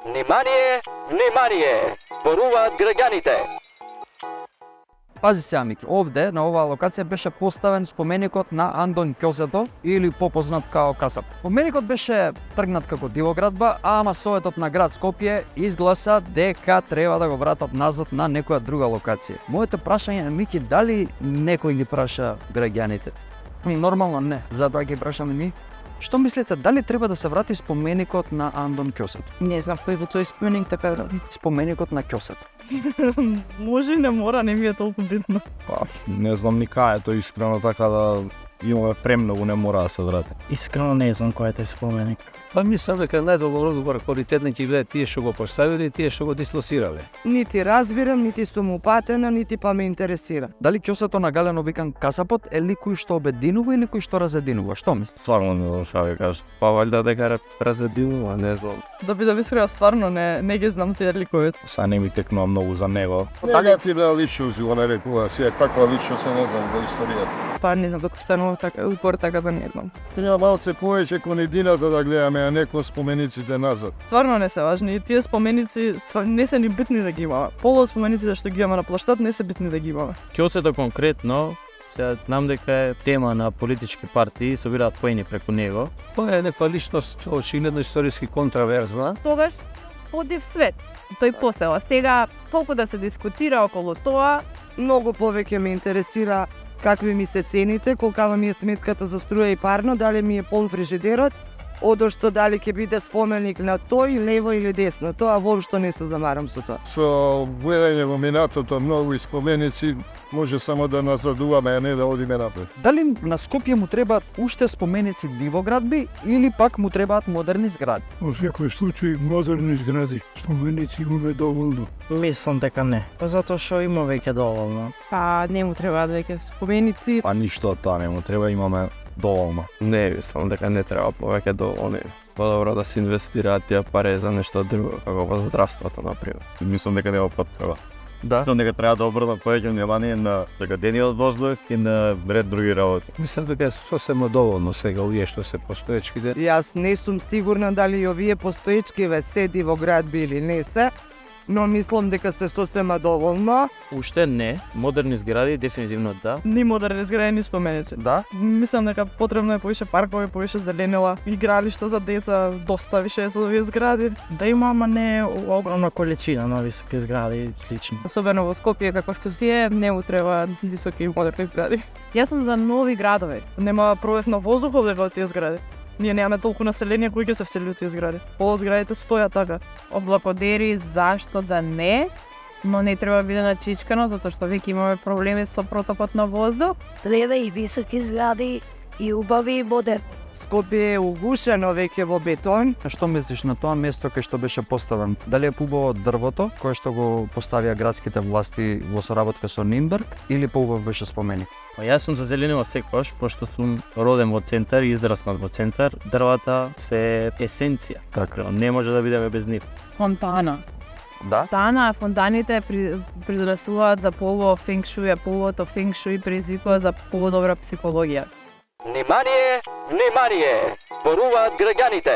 Внимание, внимание! Зборуваат граѓаните. Пази сега, Мики, овде на оваа локација беше поставен споменикот на Андон Ќозето или попознат као Касап. Споменикот беше тргнат како дивоградба, ама Советот на град Скопје изгласа дека треба да го вратат назад на некоја друга локација. Моето прашање е, Мики, дали некој ги праша граѓаните? Нормално не, затоа ги прашаме ми. Што мислите, дали треба да се врати споменикот на Андон Ќозето? Не знам кој во тој споменик така да. Споменикот на Ќозето. Може и не мора, не ми е толку битно. Па, не знам ни кај е тој искрено, така да имаме премногу, не мора да се врати. Искрено не знам кој е тој споменик. Па мислам дека најдобар квалитет ќе гледа тие што го поставиле и тие што го дислоцирале. Нити разбирам, нити сум упатена, нити па ме интересира. Дали Ќозето на Галено викан Касапот е ли кој што обединува или кој што разединува? Што мислиш? Стварно не знам што ви кажа. Па валјда дека разединува, не знам. Да би искрено, стварно не ги знам тие ликовите. Са не ми текнува многу за него. Негативна личност го нарекува, сега каква личност не знам во историјата. Па не знам докато станува така, упор така да не знам. Треба малце повеќе кон едината да гледаме, а не кон спомениците назад. Стварно не се важни и тие споменици не се ни битни да ги имаме. Полу спомениците што ги имаме на плаштад не се битни да ги имаме. Ќозето конкретно, сега знам дека е тема на политички партии, собираат поени преку него. Тоа е некоја личност очигледно историски контраверзна. Тогаш оди в свет. Тој постела. Сега толку да се дискутира околу тоа. Многу повеќе ме интересира какви ми се цените, колкава ми е сметката за струја и парно, дали ми е полн фрижидерот, одошто дали ќе биде споменик на тој, лево или десно. Тоа воопшто не се замарам со тоа. Со гледање во минатото многу и споменици може само да назадуваме, а не да одиме напред. Дали на Скопје му требаат уште споменици дивоградби или пак му требаат модерни згради? Во секој случај модерни згради, споменици имаме доволно. Мислам дека не. Па затоа што има веќе доволно. Па не му требаат веќе споменици. Па ништо од тоа не му треба, имаме доволно. Не, мислам дека не треба повеќе доволни. Подобро да се инвестираат тие пари за нешто друго, како во здравството, например. Мислам дека нема потреба. Да. Мислам дека треба да обрнат повеќе внимание на загадениот воздух и на ред други работи. Мислам дека е сосема доволно сега овие што се постоечките. Јас не сум сигурна дали и овие постоечкиве се дивоградби или не се, но мислам дека се сосема доволно. Уште не, модерни згради дефинитивно да. Ни модерни згради, ни споменици. Да? Мислам дека потребно е повише паркови, повише зеленила, игралишта за деца, доста више за овие згради. Да има, ама не огромна количина на високи згради и слично. Особено во Скопје, како што си е, не му треба високи и модерни згради. Јас сум за нови градови. Нема пробив на воздух овде во тие згради. Ние немаме толку население кој ќе се всели во тие згради. Полу зградите стојат така. Облакодери, зашто да не, но не треба биде начичкано, затоа што веќе имаме проблеми со протокот на воздух. Треба и високи згради, и убави и модерни. Скопје е угушено веќе во бетон. А што мислиш на тоа место кај што беше поставен? Дали е поубаво дрвото кое што го поставија градските власти во соработка со Нимберг или поубав беше споменик? Па јас сум за зеленила секогаш, пошто сум роден во центар и израснат во центар. Дрвата се есенција. Така. Не може да бидеме без нив. Фонтана. Да? Фонтаните придонесуваат за поубаво фенг шуј, а поубавото фенг шуј предизвикува за подобра психологија. Внимание, внимание! Зборуваат граѓаните.